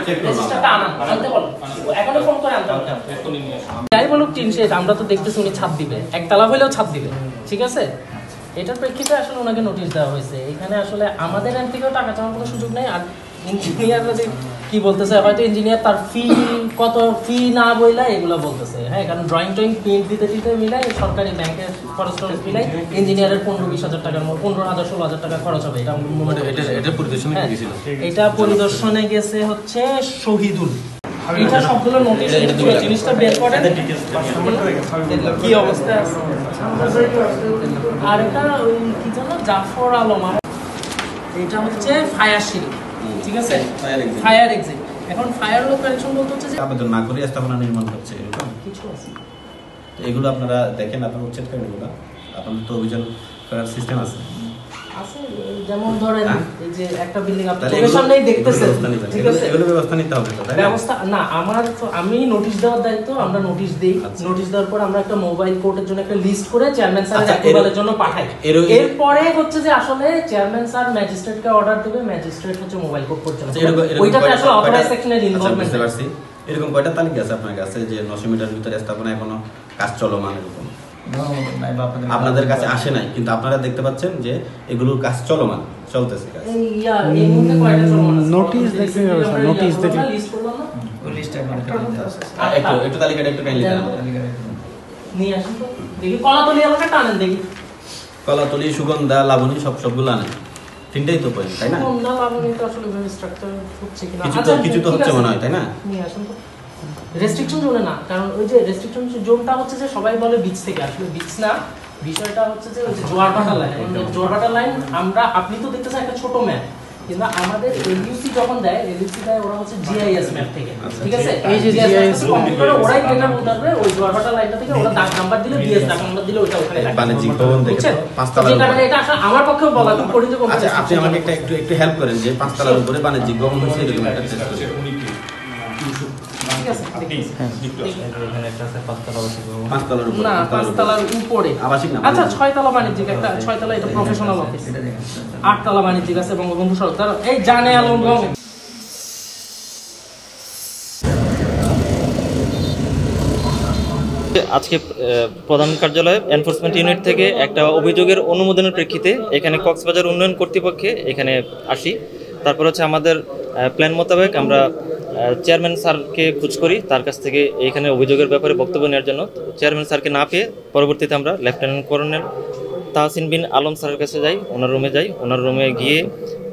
রেজিস্টারটা আনতে বলো, এখনো ফোন করে আনতে হবে। যাই বলুক টিন শেড, আমরা তো দেখতেছি উনি ছাদ দিবে, একতলা হইলেও ছাদ দিবে, ঠিক আছে। এটার প্রেক্ষিতে আসলে ওনাকে নোটিশ দেওয়া হয়েছে। এখানে আসলে আমাদের এখান থেকেও টাকা চাওয়ার কোনো সুযোগ নেই। আর ইঞ্জিনিয়াররা যে কি বলতেছে, হয়তো ইঞ্জিনিয়ার তার কত ফি না বইলা এগুলো বলতেছে, হ্যাঁ, কারণ ড্রয়িং প্রিন্ট দিতে মিলাই সরকারি ব্যাংকের খরচ মিলাই ইঞ্জিনিয়ারের 15-20 হাজার টাকার মতো, 15,000-16,000 টাকা খরচ হবে। এটা পরিদর্শনে গেছে হচ্ছে শহীদুল। এটা সবগুলো নোটিশ, জিনিসটা বের করেন কি অবস্থা আছে। আর এটা ওই কি জানো, জাফর আলম। এটা হচ্ছে ফায়ার শিল্ড, ঠিক আছে, ফায়ার এক্সিট। এখন ফায়ার লোক কানেকশন বলতে হচ্ছে যে আবেদন না করে স্থাপনা নির্মাণ করছে, এরকম কিছু আছে। এগুলো আপনারা দেখেন, আপনারা উচ্ছেদ করেন এগুলো। আপনাদের তো অভিযান করার সিস্টেম আছে, যেমন ধরেন এই যে একটা বিল্ডিং আপনি চোখের সামনেই দেখতেছেন, ঠিক আছে, এগুলো ব্যবস্থা নিতে হবে। ব্যবস্থা না আমার তো, আমি নোটিশ দেওয়ার দায়িত্ব, আমরা নোটিশ দেই। নোটিশ দেওয়ার পর আমরা একটা মোবাইল কোর্টের জন্য একটা লিস্ট করে চেয়ারম্যান স্যারের অ্যাপ্রুভালের জন্য পাঠাই। এরপরে হচ্ছে যে আসলে চেয়ারম্যান স্যার ম্যাজিস্ট্রেটকে অর্ডার দেবে, ম্যাজিস্ট্রেট হচ্ছে মোবাইল কোর্ট পরিচালনা করবে। ওইটাতে আসলে অথরাইজ সেকশনের ইনভলভমেন্ট আছে। এরকম কয়টা তালিকা আছে আপনার কাছে যে 900 মিটার ভিতরে স্থাপনা এখনো কাজ চলমান? এরকম আপনাদের কাছে আসে নাই, কিন্তু আপনারা দেখতে পাচ্ছেন যে এগুলোর কাজ চলমান, চলতেছে কাজ। নোটিশ দেখে নোটিশ দেখে একটু তালিকাটা একটু কাইন্ডলি দেন নিয়ে আসুন তো দেখি। কলাতলি এলাকা টানেন দেখি, কলাতলি, সুগন্ধা, লাবণী সবগুলো আনেন, তিনটাই তো পয়েন্ট, তাই না? সুগন্ধা, লাবণী তো আসলে স্ট্রাকচার হচ্ছে কিনা কিছু তো হচ্ছে মনে হয়, তাই না? নিয়ে আসুন তো। রেস্ট্রিকশন জোনে না, কারণ ওই যে রেস্ট্রিকশন জোনটা হচ্ছে যে সবাই বলে বিচ থেকে, আসলে বিচ না, বিষয়টা হচ্ছে যে ওই যে জোয়ারভাটা লাইন। জোয়ারভাটা লাইন আমরা, আপনি তো দেখতেছেন একটা ছোট ম্যাপ, কিন্তু আমাদের এলইউসি যখন দেয়, এলইউসি দেয় ওরা হচ্ছে জিআইএস ম্যাপ থেকে, ঠিক আছে। এই যে জিআইএস কম্পিউটারে ওরাই ডেটা বলতে পারবে ওই জোয়ারভাটা লাইনটা থেকে ওরা দাগ নাম্বার দিলে, বিএস দাগ নাম্বার দিলে ওটা ওখানে লাগে। বাণিজ্যিক ভবন দেখে পাঁচতলা, যে কারণে এটা আসলে আমার পক্ষেও বলা খুব কঠিন। আচ্ছা, আপনি আমাকে একটু হেল্প করেন যে পাঁচতলার উপরে বাণিজ্যিক ভবন হচ্ছে এরকম একটা টেস্ট করুন। আচ্ছা, 6তলা বাণিজ্যিক, একটা 6তলা, এটা প্রফেশনাল অফিস। 8তলা বাণিজ্যিক আছে বঙ্গবন্ধু সড়ক, এই জানে আলম। আজকে প্রধান কার্যালয়ে এনফোর্সমেন্ট ইউনিট থেকে একটা অভিযোগের অনুমোদনের প্রেক্ষিতে এখানে কক্সবাজার উন্নয়ন কর্তৃপক্ষে এখানে আসি। তারপর হচ্ছে আমাদের প্ল্যান মোতাবেক আমরা চেয়ারম্যান স্যারকে খোঁজ করি, তার কাছ থেকে এইখানে অভিযোগের ব্যাপারে বক্তব্য নেওয়ার জন্য। চেয়ারম্যান স্যারকে না পেয়ে পরবর্তীতে আমরা লেফটেন্যান্ট কর্নেল তাহসিন বিন আলম স্যারের কাছে যাই, ওনার রুমে যাই। ওনার রুমে গিয়ে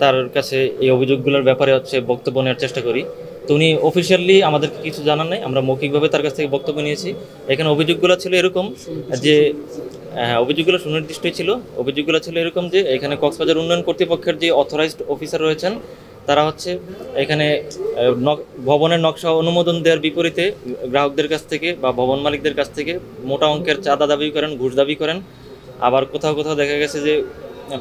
তার কাছে এই অভিযোগগুলোর ব্যাপারে হচ্ছে বক্তব্য নেওয়ার চেষ্টা করি। তো উনি অফিসিয়ালি আমাদেরকে কিছু জানান নাই, আমরা মৌখিকভাবে তার কাছ থেকে বক্তব্য নিয়েছি। এখানে অভিযোগগুলো ছিল এরকম যে, অভিযোগগুলো সুনির্দিষ্টই ছিল। অভিযোগগুলো ছিল এরকম যে, এখানে কক্সবাজার উন্নয়ন কর্তৃপক্ষের যে অথরাইজড অফিসার রয়েছেন, তারা হচ্ছে এখানে ভবনের নকশা অনুমোদন দেওয়ার বিপরীতে গ্রাহকদের কাছ থেকে বা ভবন মালিকদের কাছ থেকে মোটা অঙ্কের চাঁদা দাবি করেন, ঘুষ দাবি করেন। আবার কোথাও কোথাও দেখা গেছে যে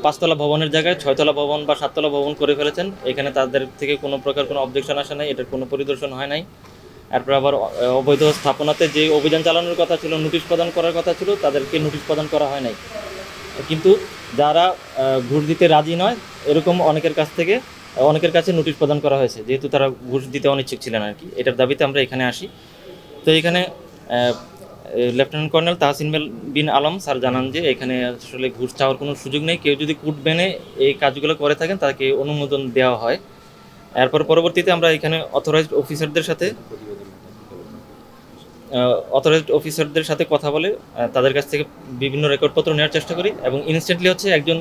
5তলা ভবনের জায়গায় 6তলা ভবন বা 7তলা ভবন করে ফেলেছেন। এখানে তাদের থেকে কোনো প্রকার কোনো অবজেকশন আসে নাই, এটার কোনো পরিদর্শন হয় নাই। এরপর আবার অবৈধ স্থাপনাতে যে অভিযান চালানোর কথা ছিল, নোটিশ প্রদান করার কথা ছিল, তাদেরকে নোটিশ প্রদান করা হয় নাই। কিন্তু যারা ঘুষ দিতে রাজি নয়, এরকম অনেকের কাছে নোটিশ প্রদান করা হয়েছে, যেহেতু তারা ঘুষ দিতে অনিচ্ছুক ছিলেন আর কি। এটার দাবিতে আমরা এখানে আসি। তো এখানে লেফটেন্যান্ট কর্নেল তাহসিন বিন আলম স্যার জানান যে এখানে আসলে ঘুষ চাওয়ার কোনো সুযোগ নেই, কেউ যদি কোর্ট বেনে এই কাজগুলো করে থাকেন তাকে অনুমোদন দেওয়া হয়। এরপর পরবর্তীতে আমরা এখানে অথরাইজড অফিসারদের সাথে কথা বলে তাদের কাছ থেকে বিভিন্ন রেকর্ডপত্র নেওয়ার চেষ্টা করি, এবং ইনস্ট্যান্টলি হচ্ছে একজন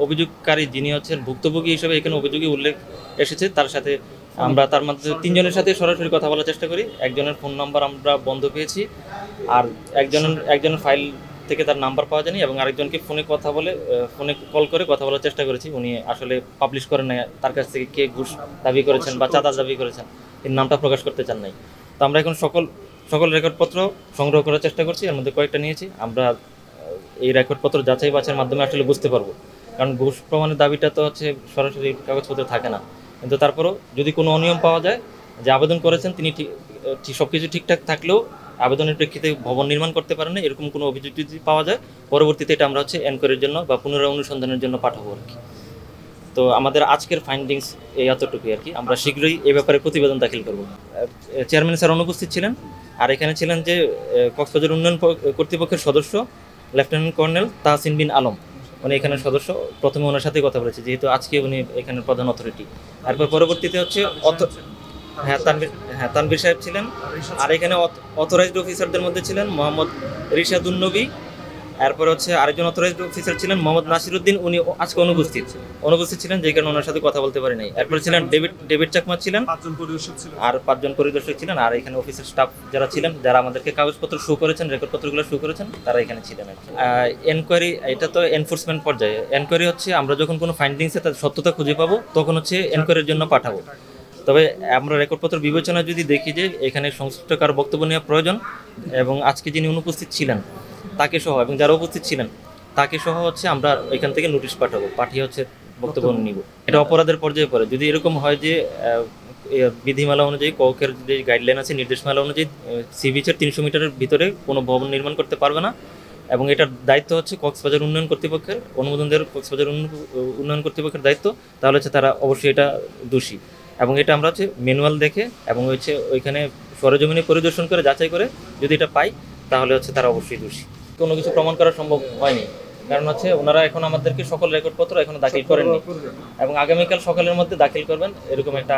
অভিযোগকারী যিনি হচ্ছেন ভুক্তভোগী হিসেবে এখানে অভিযোগী উল্লেখ এসেছে, তার সাথে আমরা তার মধ্যে 3জনের সাথে সরাসরি কথা বলার চেষ্টা করি। একজনের ফোন নাম্বার আমরা বন্ধ পেয়েছি, আর একজনের ফাইল থেকে তার নাম্বার পাওয়া যায়নি, এবং আরেকজনকে ফোনে কল করে কথা বলার চেষ্টা করেছি। উনি আসলে পাবলিশ করেন নাই তার কাছ থেকে কে ঘুষ দাবি করেছেন বা চাঁদা দাবি করেছেন, এর নামটা প্রকাশ করতে চান নাই। তো আমরা এখন সকল রেকর্ডপত্র সংগ্রহ করার চেষ্টা করছি, এর মধ্যে কয়েকটা নিয়েছি। আমরা এই রেকর্ডপত্র যাচাই বাছাইয়ের মাধ্যমে আসলে বুঝতে পারবো, কারণ ঘুষ প্রমাণের দাবিটা তো হচ্ছে সরাসরি কাগজপত্রে থাকে না। কিন্তু তারপরও যদি কোনো অনিয়ম পাওয়া যায়, যে আবেদন করেছেন তিনি সব কিছু ঠিকঠাক থাকলেও আবেদনের প্রেক্ষিতে ভবন নির্মাণ করতে পারেন না, এরকম কোনো অভিযোগ যদি পাওয়া যায়, পরবর্তীতে এটা আমরা হচ্ছে এনকোয়ারির জন্য বা পুনরায় অনুসন্ধানের জন্য পাঠাবো আর কি। তো তো আমাদের আজকের ফাইন্ডিংস এই এতটুকুই আর কি। আমরা শীঘ্রই এই ব্যাপারে প্রতিবেদন দাখিল করব। চেয়ারম্যান স্যার অনুপস্থিত ছিলেন, আর এখানে ছিলেন যে কক্সবাজার উন্নয়ন কর্তৃপক্ষের সদস্য লেফটেন্যান্ট কর্নেল তাহসিন বিন আলম, উনি এখানের সদস্য। প্রথমে ওনার সাথে কথা বলেছি, যেহেতু আজকে উনি এখানের প্রধান অথরিটি। তারপর পরবর্তীতে হচ্ছে তানভীর সাহেব ছিলেন, আর এখানে অথরাইজড অফিসারদের মধ্যে ছিলেন মোহাম্মদ রিশাদুন নবী। এরপর হচ্ছে আরেকজন অথরাইজড অফিসার ছিলেন মোহাম্মদ নাসিরউদ্দিন, উনি আজকে অনুপস্থিত ছিলেন, যে কারণে ওনার সাথে কথা বলতে পারি নাই। এরপর ছিলেন ডেভিড চাকমা ছিলেন, আর 5 জন পরিদর্শক ছিলেন, আর এখানে অফিসের স্টাফ যারা ছিলেন, যারা আমাদেরকে কাগজপত্র শো করেছেন, রেকর্ডপত্রগুলো শো করেছেন, তারা এখানে ছিলেন। এনকোয়ারি, এটা তো এনফোর্সমেন্ট পর্যায়ে। এনকোয়ারি হচ্ছে আমরা যখন কোনো ফাইন্ডিংসে তার সত্যতা খুঁজে পাবো, তখন হচ্ছে এনকোয়ারির জন্য পাঠাবো। তবে আমরা রেকর্ডপত্র বিবেচনায় যদি দেখি যে এখানে সংশ্লিষ্ট কারো বক্তব্য নেওয়া প্রয়োজন, এবং আজকে যিনি অনুপস্থিত ছিলেন তাকে সহ, এবং যারা উপস্থিত ছিলেন তাকে সহ হচ্ছে আমরা এখান থেকে নোটিশ পাঠাবো, পাঠিয়ে হচ্ছে বক্তব্য নিব। এটা অপরাধের পর্যায়ে পড়ে। যদি এরকম হয় যে বিধিমালা অনুযায়ী, ককের যে গাইডলাইন আছে, নির্দেশমালা অনুযায়ী সি বিচের 300 মিটারের ভিতরে কোনো ভবন নির্মাণ করতে পারবে না, এবং এটার দায়িত্ব হচ্ছে কক্সবাজার উন্নয়ন কর্তৃপক্ষের, অনুমোদন দেওয়ার কক্সবাজার উন্নয়ন কর্তৃপক্ষের দায়িত্ব, তাহলে হচ্ছে তারা অবশ্যই এটা দোষী। এবং এটা আমরা হচ্ছে ম্যানুয়াল দেখে এবং হচ্ছে ওইখানে সরেজমিনে পরিদর্শন করে যাচাই করে যদি এটা পাই, তাহলে হচ্ছে তারা অবশ্যই দোষী। কোনো কিছু প্রমাণ করা সম্ভব হয়নি, কারণ হচ্ছে ওনারা এখন আমাদেরকে সকল রেকর্ডপত্র এখনো দাখিল করেননি, এবং আগামীকাল সকালের মধ্যে দাখিল করবেন, এরকম একটা